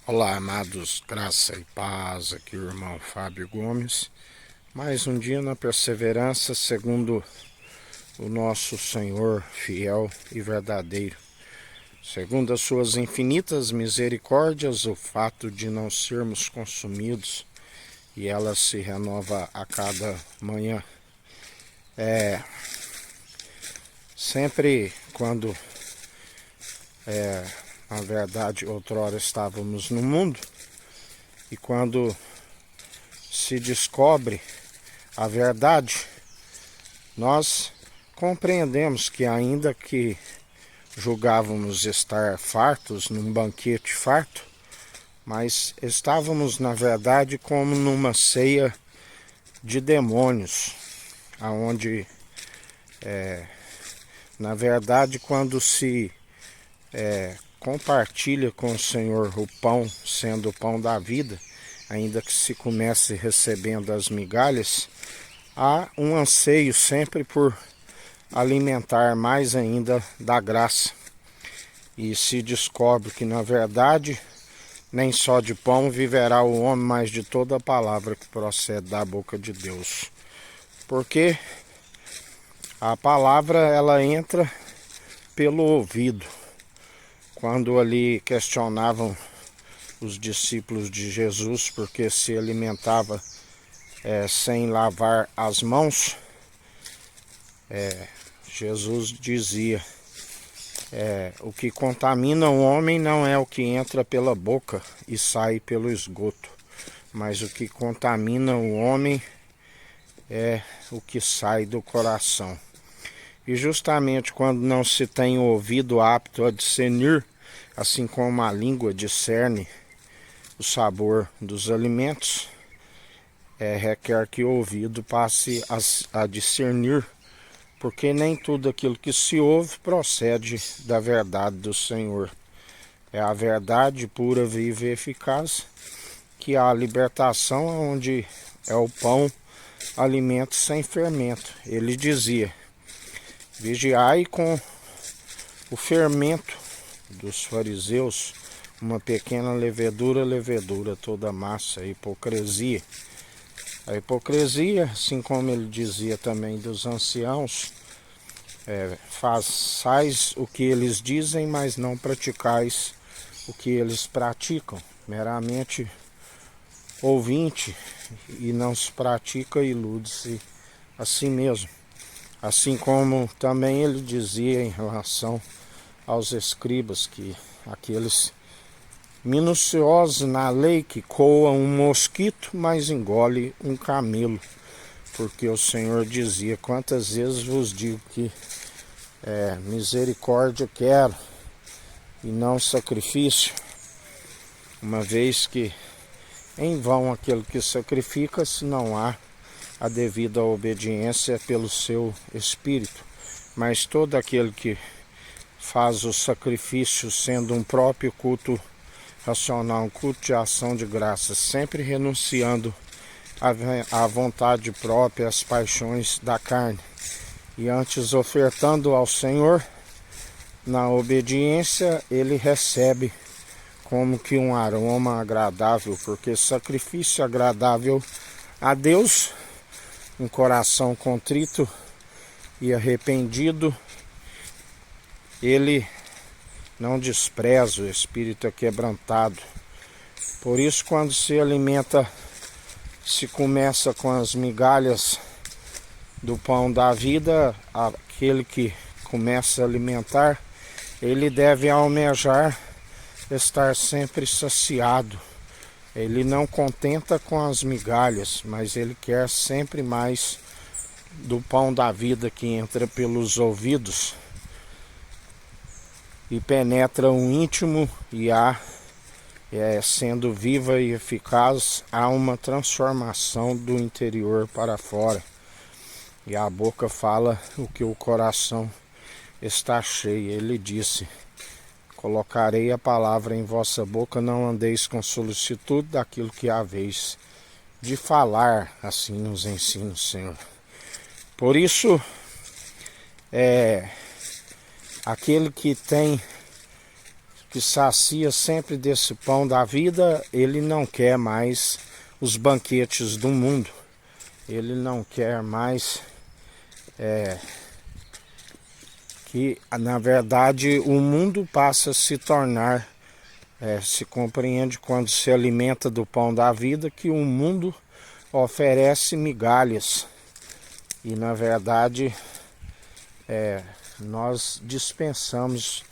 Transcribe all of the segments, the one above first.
Olá, amados, graça e paz, aqui o irmão Fábio Gomes. Mais um dia na perseverança, segundo o nosso Senhor fiel e verdadeiro. Segundo as suas infinitas misericórdias, o fato de não sermos consumidos e ela se renova a cada manhã. Sempre quando, na verdade, outrora estávamos no mundo, e quando se descobre a verdade, nós compreendemos que, ainda que julgávamos estar fartos, num banquete farto, mas estávamos, na verdade, como numa ceia de demônios, aonde, na verdade, quando se compartilha com o Senhor o pão, sendo o pão da vida, ainda que se comece recebendo as migalhas, há um anseio sempre por alimentar mais ainda da graça. E se descobre que, na verdade, nem só de pão viverá o homem, mas de toda a palavra que procede da boca de Deus. Porque a palavra, ela entra pelo ouvido. Quando ali questionavam os discípulos de Jesus porque se alimentava sem lavar as mãos, Jesus dizia: o que contamina o homem não é o que entra pela boca e sai pelo esgoto, mas o que contamina o homem é o que sai do coração. E justamente quando não se tem o ouvido apto a discernir, assim como a língua discerne o sabor dos alimentos, requer que o ouvido passe a discernir, porque nem tudo aquilo que se ouve procede da verdade do Senhor. É a verdade pura, viva e eficaz, que há a libertação, onde é o pão, alimento sem fermento. Ele dizia: vigiai com o fermento dos fariseus, uma pequena levedura, toda massa, hipocrisia. A hipocrisia, assim como ele dizia também dos anciãos, façais o que eles dizem, mas não praticais o que eles praticam. Meramente ouvinte, e não se pratica, ilude-se a si mesmo. Assim como também ele dizia em relação aos escribas, que aqueles minuciosos na lei que coam um mosquito, mas engole um camelo. Porque o Senhor dizia: quantas vezes vos digo que misericórdia quero e não sacrifício, uma vez que em vão aquele que sacrifica, se não há a devida obediência pelo seu espírito. Mas todo aquele que faz o sacrifício, sendo um próprio culto racional, um culto de ação de graças, sempre renunciando à vontade própria, às paixões da carne, e antes ofertando ao Senhor, na obediência, ele recebe como que um aroma agradável, porque sacrifício agradável a Deus, um coração contrito e arrependido, ele não despreza, o espírito é quebrantado. Por isso, quando se alimenta, se começa com as migalhas do pão da vida, aquele que começa a alimentar, ele deve almejar estar sempre saciado. Ele não contenta com as migalhas, mas ele quer sempre mais do pão da vida, que entra pelos ouvidos e penetra o íntimo, e sendo viva e eficaz, há uma transformação do interior para fora. E a boca fala o que o coração está cheio. Ele disse: colocarei a palavra em vossa boca, não andeis com solicitude daquilo que haveis de falar. Assim nos ensina o Senhor. Por isso, aquele que tem que sacia sempre desse pão da vida, ele não quer mais os banquetes do mundo. Ele não quer mais que, na verdade, o mundo passa a se tornar, se compreende quando se alimenta do pão da vida, que o mundo oferece migalhas. E, na verdade, nós dispensamos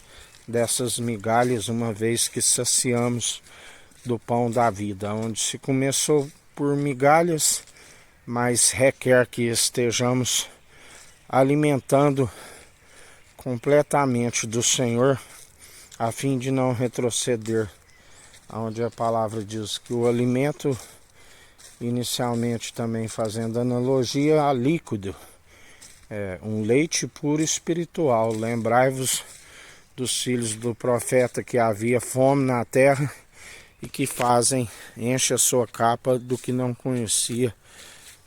dessas migalhas uma vez que saciamos do pão da vida, onde se começou por migalhas, mas requer que estejamos alimentando completamente do Senhor, a fim de não retroceder, onde a palavra diz que o alimento, inicialmente também fazendo analogia a líquido, um leite puro espiritual. Lembrai-vos dos filhos do profeta que havia fome na terra e que enche a sua capa do que não conhecia,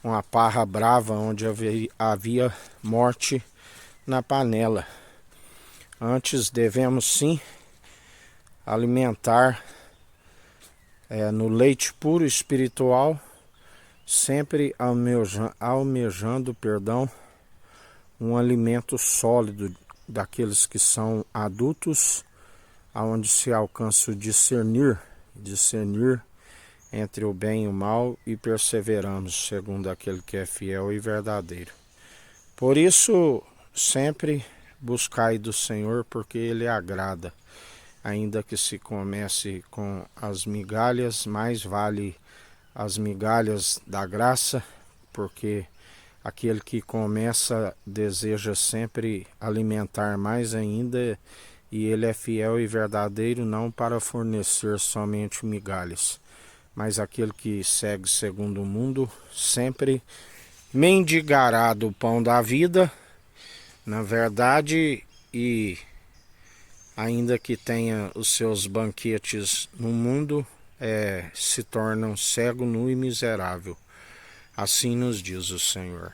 uma parra brava onde havia morte na panela. Antes devemos sim alimentar no leite puro espiritual, sempre almejando, um alimento sólido daqueles que são adultos, aonde se alcança o discernir entre o bem e o mal, e perseveramos segundo aquele que é fiel e verdadeiro. Por isso, sempre buscai do Senhor, porque Ele agrada. Ainda que se comece com as migalhas, mais vale as migalhas da graça, porque aquele que começa deseja sempre alimentar mais ainda, e Ele é fiel e verdadeiro, não para fornecer somente migalhas, mas aquele que segue segundo o mundo sempre mendigará do pão da vida, na verdade, e ainda que tenha os seus banquetes no mundo, se torna um cego, nu e miserável. Assim nos diz o Senhor.